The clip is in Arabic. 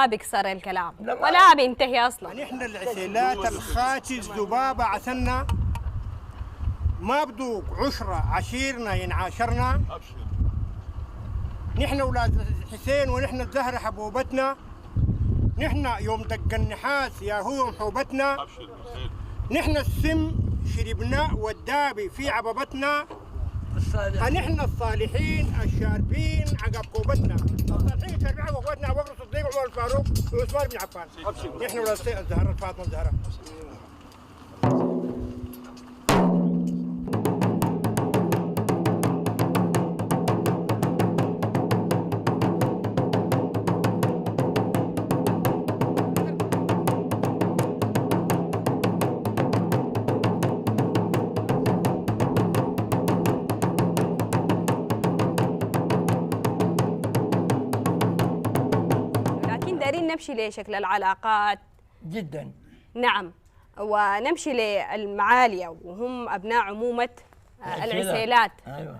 ما بيكسر الكلام ولا بينتهي اصلا. نحن العسيلات الخاتز ذبابه عسلنا ما بدوق عشره عشيرنا ينعاشرنا. نحن اولاد حسين ونحن الزهره حبوبتنا. نحن يوم دق النحاس يا هو يوم حوبتنا. نحن السم شربنا والدابي في عببتنا. نحن الصالحين الشاربين عقب قوبتنا. الصالحين الشاربين عقب قوبتنا ابو بكر الصديق وعمر الفاروق وعثمان بن عفان. نحن ولاد الزهراء فاطمه الزهراء. دايرين نمشي لشكل العلاقات جدا. نعم، ونمشي للمعالية وهم أبناء عمومة العسيلات. أيوة.